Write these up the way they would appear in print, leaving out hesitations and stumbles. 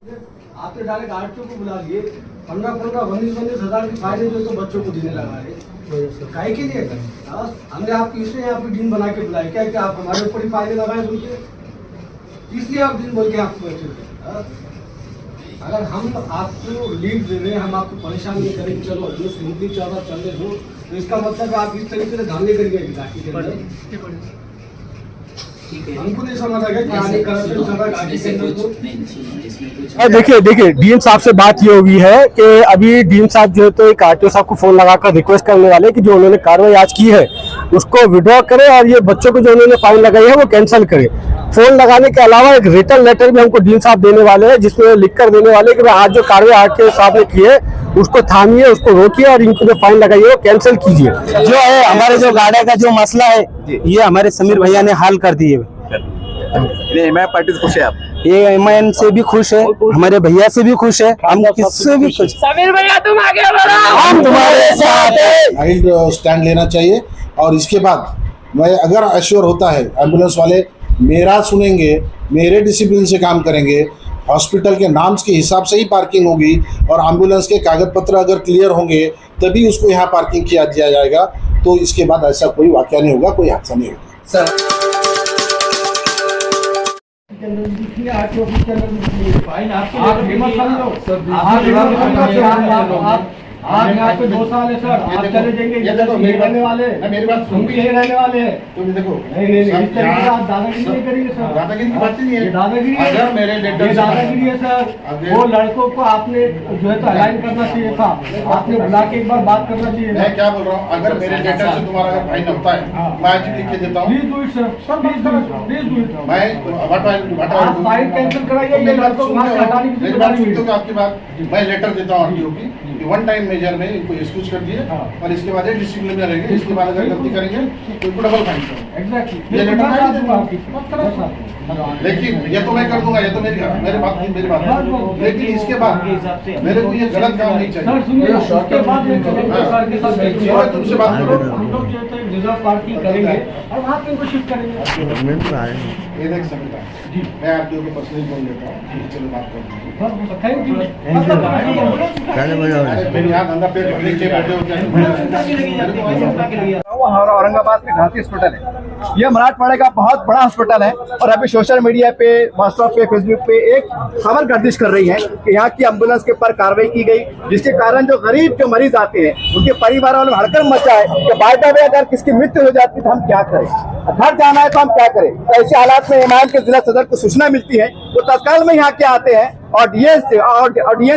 आपने direct RTO को बुला लिए 15-15, 19-19 हजार की फाइनें जो तो बच्चों को देने लगा रहे काहे के लिए हमने आपको इसलिए आपको दिन बना के बुलाया क्या कि आप हमारे ऊपर ही फाइनें लगाए बोलिए इसलिए आप दिन बोल के आपको बैठे। अगर हम आपको लीड दे रहे हैं हम आपको परेशान नहीं करेंगे चलो जो स्मूथली चल रहा चल रहे हो तो इसका मतलब आप इस तरीके से धांधली करिए घाटी के अंदर हमको नहीं समझ आ गया। देखिए डीएम साहब से बात ये होगी है कि अभी डीएम साहब जो है तो एक आरटीओ साहब को फोन लगाकर रिक्वेस्ट करने वाले कि जो उन्होंने कार्रवाई आज की है उसको विड्रॉ करे और ये बच्चों को जो उन्होंने फाइन लगाई है वो कैंसिल करे। फोन लगाने के अलावा एक रिटर्न लेटर भी हमको डीएम साहब देने वाले हैं जिसमें लिख कर देने वाले कि आज जो कार्रवाई आरटीओ साहब ने की है उसको थामिए उसको रोकिए और इनको जो फाइन लगाई है वो कैंसिल कीजिए। जो है हमारे जो गाड़ी का जो मसला है ये हमारे समीर भैया ने हल कर दिए। एमआईएम पार्टी से खुश है आप? ये एमआईएम से भी खुश है हमारे भैया से भी खुश है हम किससे भी खुश। समीर भैया तुम आगे बढ़ो हम तुम्हारे साथ हैं। वाइल्ड स्टैंड लेना चाहिए और इसके बाद मैं अगर अश्योर होता है एम्बुलेंस वाले मेरा सुनेंगे मेरे डिसिप्लिन से काम करेंगे हॉस्पिटल के नाम के हिसाब से ही पार्किंग होगी और एम्बुलेंस के कागज पत्र अगर क्लियर होंगे तभी उसको यहाँ पार्किंग किया दिया जाएगा तो इसके बाद ऐसा कोई वाकया नहीं होगा कोई हादसा नहीं होगा। सर आप यहाँ पे 2 साल है सर आप चले जाएंगे रहने वाले मेरी बात सुन भी रहने वाले हैं तो देखो नहीं इस तरीके से आप दादागिरी नहीं करिए सर दादागिरी की बात नहीं है दादागिरी अगर मेरे लेटर दादागिरी है सर वो लड़कों को आपने जो है तो अलाइन करना चाहिए था आपने बुला के एक बार बात करना चाहिए। मैं क्या बोल रहा हूँ अगर मेरे लेटर से तुम्हारा अगर फाइन होता है मैं आज लिख के देता हूँ मैं फाइन कैंसिल कराइए लड़कों को हटाने की आपकी बात मैं लेटर देता हूँ आरटीओ की वन टाइम मेजर में इनको एक्सक्यूज कर दिए और इसके बाद डिसिप्लिन में रहेंगे इसके बाद अगर गलती करेंगे तो इनको डबल फाइन करेंगे। लेकिन ये तो मैं कर दूंगा ये तो मेरी बात लेकिन इसके बाद मेरे को ये गलत काम नहीं चाहिए। तुमसे बात करो हम लोग जो है रिजर्व पार्टी करेंगे और वहाँ पे इनको शिफ्ट करेंगे। ये देख सकता जी मैं आप लोगों को पर्सनली बोल देता हूँ चलो बात करते हैं। औरंगाबाद में घाटी हॉस्पिटल है यह मराठवाड़े का बहुत बड़ा हॉस्पिटल है और अभी सोशल मीडिया पे व्हाट्सएप पे फेसबुक पे एक खबर गर्दिश कर रही है कि यहाँ की एम्बुलेंस के ऊपर कार्रवाई की गई जिसके कारण जो गरीब जो मरीज आते हैं उनके परिवार वालों में हड़कंप मचा है कि बाय द वे अगर किसकी मृत्यु हो जाती है तो हम क्या करें घर जाना है तो हम क्या करें। तो ऐसे हालात में एमआईएम के जिला सदर को सूचना मिलती है वो तत्काल में यहाँ के आते हैं और डीएस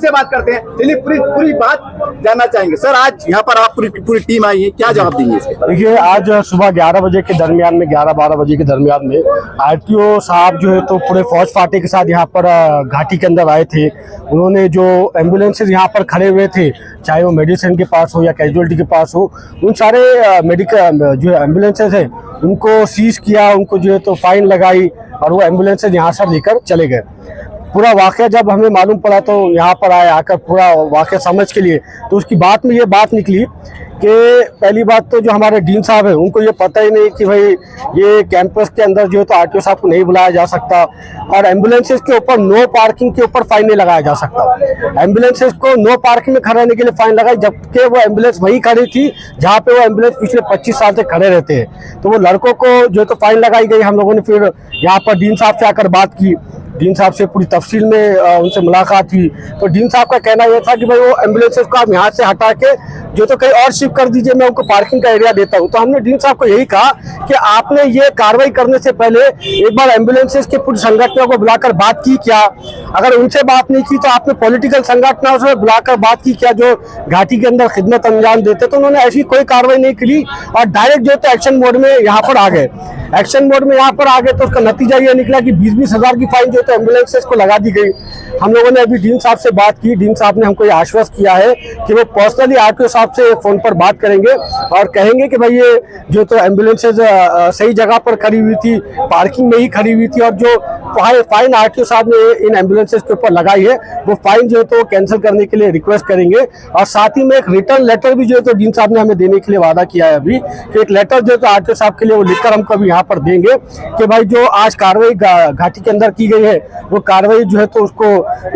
से बात करते हैं चलिए पूरी बात जानना चाहेंगे। सर आज यहाँ पर आप पूरी टीम आई है क्या जवाब देंगे इसके? देखिए आज सुबह 11 बजे के दरमियान में 11-12 बजे के दरमियान में आरटीओ साहब जो है तो पूरे फौज फाटे के साथ यहाँ पर घाटी के अंदर आए थे। उन्होंने जो एम्बुलेंसेज यहाँ पर खड़े हुए थे चाहे वो मेडिसिन के पास हो या कैजुअलिटी के पास हो उन सारे मेडिकल जो एम्बुलेंसेज है उनको सीज किया उनको जो है तो फाइन लगाई और वो एम्बुलेंसेज यहाँ से लेकर चले गए। पूरा वाक़या जब हमें मालूम पड़ा तो यहाँ पर आए आकर पूरा वाक़या समझ के लिए तो उसकी बात में ये बात निकली कि पहली बात तो जो हमारे डीन साहब है उनको ये पता ही नहीं कि भाई ये कैंपस के अंदर जो है तो आरटीओ साहब को नहीं बुलाया जा सकता और एम्बुलेंसेज के ऊपर नो पार्किंग के ऊपर फाइन नहीं लगाया जा सकता। एम्बुलेंसेज को नो पार्किंग में खड़े रहने के लिए फाइन लगाई जबकि वो एम्बुलेंस वही खड़ी थी जहाँ पे वो एम्बुलेंस पिछले 25 साल से खड़े रहते हैं। तो वो लड़कों को जो है तो फाइन लगाई गई। हम लोगों ने फिर यहाँ पर डीन साहब से आकर बात की डीन साहब से पूरी तफसील में उनसे मुलाकात हुई तो डीन साहब का कहना यह था कि भाई वो एम्बुलेंसेज को आप यहाँ से हटा के जो तो कहीं और शिफ्ट कर दीजिए मैं उनको पार्किंग का एरिया देता हूँ। तो हमने डीन साहब को यही कहा कि आपने ये कार्रवाई करने से पहले एक बार एम्बुलेंसेज के पूरे संगठनों को बुलाकर बात की क्या? अगर उनसे बात नहीं की तो आपने पॉलिटिकल संगठनों से बुलाकर बात की क्या जो घाटी के अंदर खिदमत अंजाम देते? तो उन्होंने ऐसी कोई कार्रवाई नहीं की और डायरेक्ट जो है एक्शन मोड में यहाँ पर आ गए। एक्शन मोड में यहाँ पर आ गए तो उसका नतीजा ये निकला कि 20-20 हज़ार की फाइन जो है एम्बुलेंसेज को लगा दी गई। हम लोगों ने अभी डीन साहब से बात की। डीन साहब ने हमको ये आश्वस्त किया है कि वो पर्सनली आरटीओ साहब से फोन पर बात करेंगे और कहेंगे कि भाई ये जो तो एम्बुलेंसेज सही जगह पर खड़ी हुई थी पार्किंग में ही खड़ी हुई थी और जो फाइन आरटीओ साहब ने इन एम्बुलेंसेज के ऊपर लगाई है, वो फाइन जो है तो कैंसिल करने के लिए रिक्वेस्ट करेंगे। और साथ ही में एक रिटर्न लेटर भी जो है तो डीन साहब ने हमें देने के लिए वादा किया है अभी, कि एक लेटर जो है तो आरटीओ साहब के लिए वो लिखकर हमको अभी यहाँ पर देंगे कि भाई जो आज कार्रवाई घाटी के अंदर की गई है वो कार्रवाई जो है तो उसको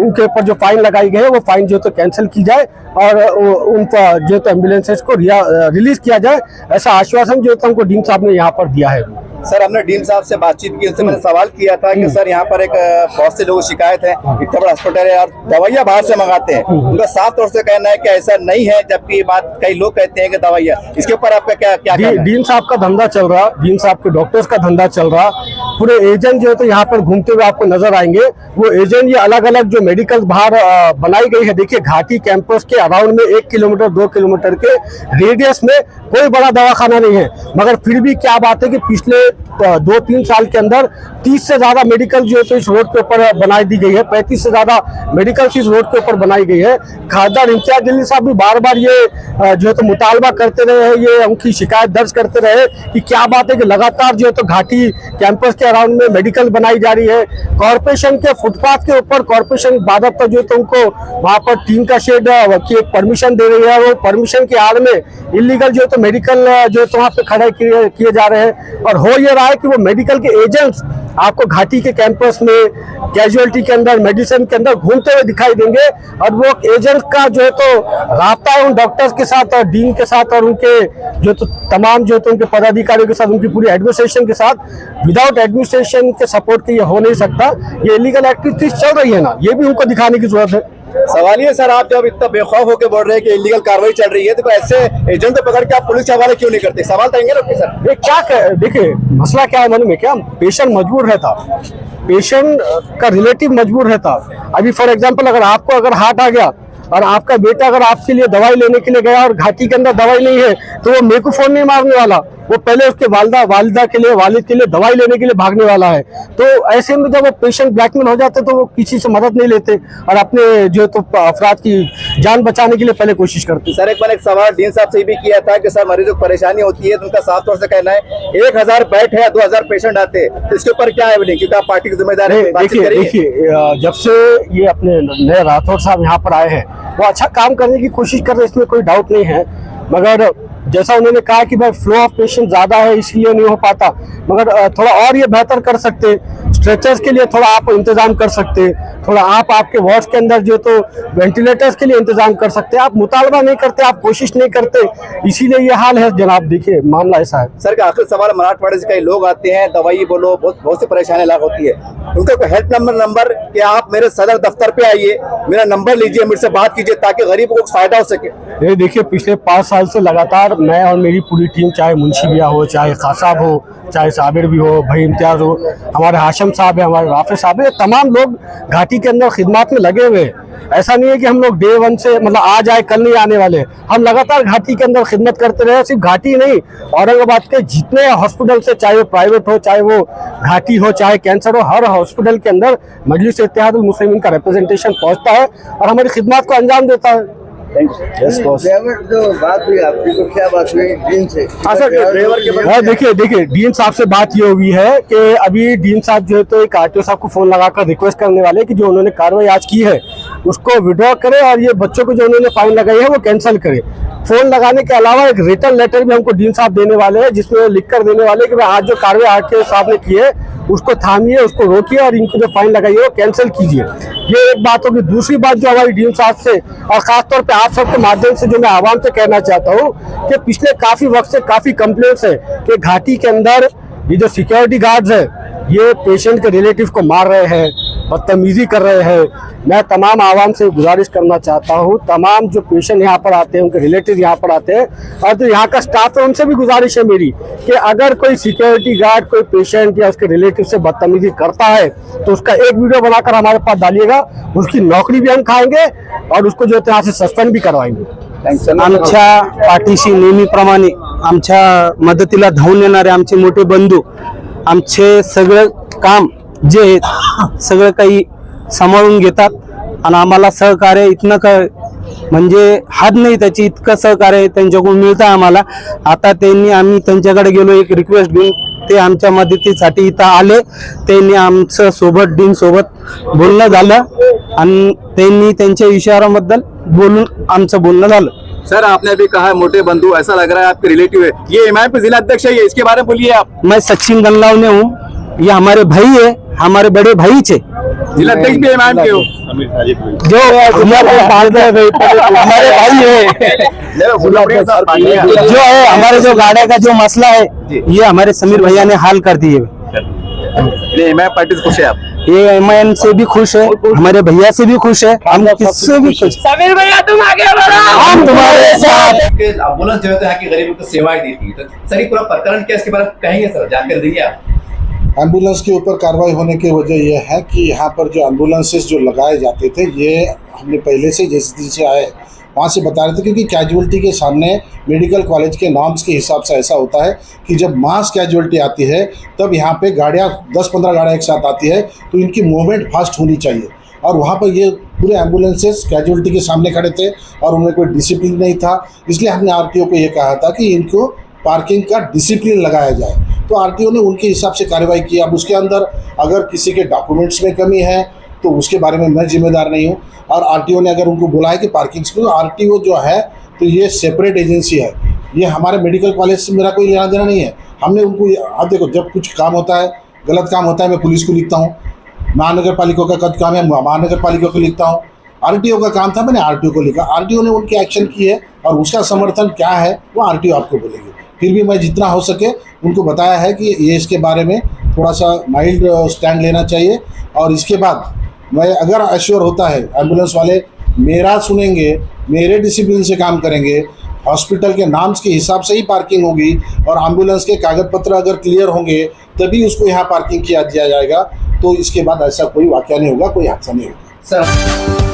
उनके ऊपर जो फाइन लगाई गई है वो फाइन जो है तो कैंसिल की जाए और उन जो तो एम्बुलेंसेज को रिलीज किया जाए, ऐसा आश्वासन जो है हमको डीन साहब ने यहाँ पर दिया है। सर हमने डीन साहब से बातचीत की, उनसे मैंने सवाल किया था कि सर यहाँ पर एक बहुत से लोगों की शिकायत है, इतना बड़ा अस्पताल है और दवाइयाँ बाहर से मंगाते हैं, उनका साफ तौर से कहना है कि ऐसा नहीं है, जबकि बात कई लोग कहते हैं कि दवाइयाँ, इसके ऊपर आपका क्या कहना है? डीन साहब का धंधा चल रहा, डीन साहब के डॉक्टर्स का धंधा चल रहा, पूरे एजेंट जो है तो यहाँ पर घूमते हुए आपको नजर आएंगे। वो एजेंट ये अलग अलग जो मेडिकल बाहर बनाई गई है, देखिए घाटी कैंपस के अराउंड में 1 किलोमीटर 2 किलोमीटर के रेडियस में कोई बड़ा दवाखाना नहीं है, मगर फिर भी क्या बात है कि पिछले 2-3 साल के अंदर 30 से ज्यादा मेडिकल जो है तो इस रोड के ऊपर बनाई दी गई है, 35 से ज्यादा मेडिकल इस रोड के ऊपर बनाई गई है। खासदार इंचार्ज दिल्ली साहब भी बार बार ये जो है तो मुतालबा करते रहे हैं, ये उनकी शिकायत दर्ज करते रहे कि क्या बात है कि लगातार जो है तो घाटी कैंपस के अराउंड में मेडिकल बनाई जा रही है। कॉर्पोरेशन के फुटपाथ के ऊपर कॉर्पोरेशन बादल जो है तो उनको वहां पर टीन का शेड की एक परमिशन दे रही है, और वो परमिशन के आड़ में इलीगल जो है तो मेडिकल जो है तो वहाँ पे खड़े किए जा रहे हैं। और हो ये रहा है कि वो मेडिकल के एजेंट्स आपको घाटी के कैंपस में कैजुअलिटी के अंदर मेडिसिन के अंदर घूमते हुए दिखाई देंगे, और वो एजेंट का जो है तो राब्ता है उन डॉक्टर्स के साथ और डीन के साथ और उनके जो तो तमाम जो तो उनके पदाधिकारियों के साथ, उनकी पूरी एडमिनिस्ट्रेशन के साथ, विदाउट एडमिनिस्ट्रेशन के सपोर्ट के ये हो नहीं सकता। ये इलीगल एक्टिविटीज चल रही है ना, ये भी उनको दिखाने की जरूरत है। सवाल ये सर, आप जब इतना बेखौफ होकर बोल रहे हैं कि इलीगल कार्रवाई चल रही है, तो ऐसे एजेंट को पकड़ के आप पुलिस के हवाले क्यों नहीं करते? सवाल तो आएंगे सर। ये क्या देखिए मसला क्या है मालूम है क्या, पेशेंट मजबूर रहता, पेशेंट का रिलेटिव मजबूर रहता। अभी फॉर एग्जांपल अगर हार्ट आ गया और आपका बेटा अगर आपके लिए दवाई लेने के लिए गया और घाटी के अंदर दवाई नहीं है, तो वो मेरे को फोन नहीं मारने वाला, वो पहले उसके वालिदा के लिए, वालिद के लिए दवाई लेने के लिए भागने वाला है। तो ऐसे में जब वो पेशेंट ब्लैकमेल हो जाते तो वो किसी से मदद नहीं लेते और अपने जो तो अफराद की जान बचाने के लिए पहले कोशिश करते। सर एक बार एक सवाल डीन साहब से भी किया था कि सर मरीजों को परेशानी होती है, तो उनका साफ तौर से कहना है 1000 बेड है, 2000 पेशेंट आते हैं, तो इसके ऊपर क्या है बोलेंगे? क्योंकि आप पार्टी की जिम्मेदार है। देखिए जब से ये अपने नए राठौर साहब यहाँ पर आए हैं, वो अच्छा काम करने की कोशिश कर रहे हैं, इसमें कोई डाउट नहीं है, मगर जैसा उन्होंने कहा कि भाई फ्लो ऑफ पेशेंट ज्यादा है इसलिए नहीं हो पाता, मगर थोड़ा और ये बेहतर कर सकते, स्ट्रेचर्स के लिए थोड़ा आप इंतजाम कर सकते, थोड़ा आप आपके वार्ड्स के अंदर जो तो वेंटिलेटर्स के लिए इंतजाम कर सकते। आप मुतालबा नहीं करते, आप कोशिश नहीं करते, इसीलिए ये हाल है जनाब। देखिए मामला ऐसा है। सर का आखिरी सवाल, मराठवाड़े से कई लोग आते हैं, दवाई बोलो बहुत सी परेशानी लाभ होती है, उनका हेल्प नंबर कि आप मेरे सदर दफ्तर पे आइए, मेरा नंबर लीजिए, मेरे से बात कीजिए ताकि गरीबों को फायदा हो सके। ये देखिए पिछले 5 साल से लगातार मैं और मेरी पूरी टीम, चाहे मुंशी भैया हो, चाहे खासाब हो, चाहे साबिर भी हो, भाई इम्तियाज हो, हमारे हाशिम साहब है, हमारे राफे साहब है, तमाम लोग घाटी के अंदर खिदमत में लगे हुए हैं। ऐसा नहीं है कि हम लोग डे 1 से मतलब आज आए कल नहीं आने वाले, हम लगातार घाटी के अंदर खिदमत करते रहे। सिर्फ घाटी नहीं, औरंगाबाद के जितने हॉस्पिटल से, चाहे वो प्राइवेट हो, चाहे वो घाटी हो, चाहे कैंसर हो, हर हॉस्पिटल के अंदर मजलिस इत्तेहादुल मुस्लिमीन का रिप्रेजेंटेशन पहुंचता है और हमारी खिदमत को अंजाम देता है। जो बात हुई आपकी, तो क्या बात हुई डीन से? हाँ सर, ड्राइवर के देखिए डीन साहब से बात ये हुई है कि अभी डीन साहब जो है तो एक आरटीओ साहब को फोन लगाकर रिक्वेस्ट करने वाले कि जो उन्होंने कार्रवाई आज की है उसको विड्रॉ करे और ये बच्चों को जो उन्होंने फाइन लगाई है वो कैंसिल करे। फोन लगाने के अलावा एक रिटर्न लेटर भी हमको डीन साहब देने वाले हैं, जिसमें वो लिख कर देने वाले कि आज जो कार्रवाई आरटीओ साहब ने की है उसको थामिए, उसको रोकिए और इनको जो फाइन लगाई है वो कैंसिल कीजिए। ये एक बात होगी। दूसरी बात जो हमारी डीन साहब से और खासतौर पे आप सबके माध्यम से जो मैं आवाम से कहना चाहता हूँ कि पिछले काफी वक्त से काफी कंप्लेंट्स है कि घाटी के अंदर ये जो सिक्योरिटी गार्ड्स है ये पेशेंट के रिलेटिव को मार रहे हैं, बदतमीजी कर रहे हैं। मैं तमाम आवाम से गुजारिश करना चाहता हूँ, तमाम जो पेशेंट यहाँ पर आते हैं, उनके रिलेटिव यहाँ पर आते हैं और जो यहाँ का स्टाफ है उनसे भी गुजारिश है मेरी कि अगर कोई सिक्योरिटी गार्ड कोई पेशेंट या उसके रिलेटिव से बदतमीजी करता है तो उसका एक वीडियो बनाकर हमारे पास डालिएगा, उसकी नौकरी भी हम खाएंगे और उसको जो यहाँ से सस्पेंड भी करवाएंगे। आमच्या पाठीशी नेहमीप्रमाणे आमच्या मदतीला धावून येणारे आमचे मोठे बंधू, आमचे सगळं काम जे आहे सगळं काही सांभाळून घेतात आणि आम्हाला सहकार्य इतकं काय म्हणजे हात नाही त्याची, इतकं सहकार्य त्यांच्याकडून मिळतं आम्हाला। आता आम्ही त्यांच्याकडे गेलो, एक रिक्वेस्ट घेऊन ते आमच्या मदतीसाठी इथं आले. त्यांनी आमचं सोबत डीन सोबत बोलणं झालं आणि त्यांनी त्यांच्या इशाऱ्याबद्दल बोलून आमचं बोलणं झालं. सर आपने अभी कहा मोटे बंधु, ऐसा लग रहा है आपके रिलेटिव है, ये एमआईएम जिला अध्यक्ष है, इसके बारे में बोलिए आप. मैं सचिन गंगलावने हूँ, ये हमारे भाई है, हमारे बड़े भाई थे. जिला अध्यक्ष भी एमआईएम के हो. जो हमारे भाई है, जो है हमारे जो गाड़ी का जो मसला है ये हमारे समीर भैया ने हल कर दिए. एमआईएम पार्टी से खुश है आप? ये एमआईएम से भी खुश है, हमारे भैया से भी खुश है, हम किससे भी खुश. समीर भैया तुम आगे बढ़ो, हम तुम्हारे साथ. एम्बुलेंस जो है तो यहाँ की गरीबों को सेवाएं देती है, तो सर ये पूरा प्रकरण क्या, इसके बारे में कहेंगे सर, जानकारी देंगे आप? एम्बुलेंस के ऊपर कार्रवाई होने की वजह यह है कि यहाँ पर जो एम्बुलेंसेस जो लगाए जाते थे, ये हमने पहले से जैसे दिन से आए वहाँ से बता रहे थे, क्योंकि कैजुअलिटी के सामने मेडिकल कॉलेज के नॉर्म्स के हिसाब से ऐसा होता है कि जब मास कैजुअलिटी आती है तब यहाँ पे गाड़ियाँ 10-15 गाड़ियाँ एक साथ आती है, तो इनकी मूवमेंट फास्ट होनी चाहिए. और वहाँ पर ये पूरे एम्बुलेंसेस कैजुअलिटी के सामने खड़े थे और उनमें कोई डिसिप्लिन नहीं था. इसलिए हमने आरटीओ को ये कहा था कि इनको पार्किंग का डिसिप्लिन लगाया जाए. तो आरटीओ ने उनके हिसाब से कार्रवाई की. अब उसके अंदर अगर किसी के डॉक्यूमेंट्स में कमी है तो उसके बारे में मैं जिम्मेदार नहीं हूँ. और आरटीओ ने अगर उनको बुलाया कि पार्किंग्स में, आरटीओ जो है तो ये सेपरेट एजेंसी है, ये हमारे मेडिकल कॉलेज से मेरा कोई लेना देना नहीं है. हमने उनको अब देखो, जब कुछ काम होता है, गलत काम होता है, मैं पुलिस को लिखता हूँ. महानगर पालिका का कद काम है, महानगर पालिका को लिखता हूँ. आरटीओ का काम था, मैंने आरटीओ को लिखा. आरटीओ ने उनकी एक्शन की है और उसका समर्थन क्या है वो आरटीओ आपको बोलेंगे. फिर भी मैं जितना हो सके उनको बताया है कि ये इसके बारे में थोड़ा सा माइल्ड स्टैंड लेना चाहिए. और इसके बाद मैं अगर एश्योर होता है एम्बुलेंस वाले मेरा सुनेंगे, मेरे डिसिप्लिन से काम करेंगे, हॉस्पिटल के नाम्स के हिसाब से ही पार्किंग होगी और एम्बुलेंस के कागज पत्र अगर क्लियर होंगे तभी उसको यहाँ पार्किंग किया दिया जाएगा, तो इसके बाद ऐसा कोई वाकया नहीं होगा, कोई हादसा नहीं होगा. सर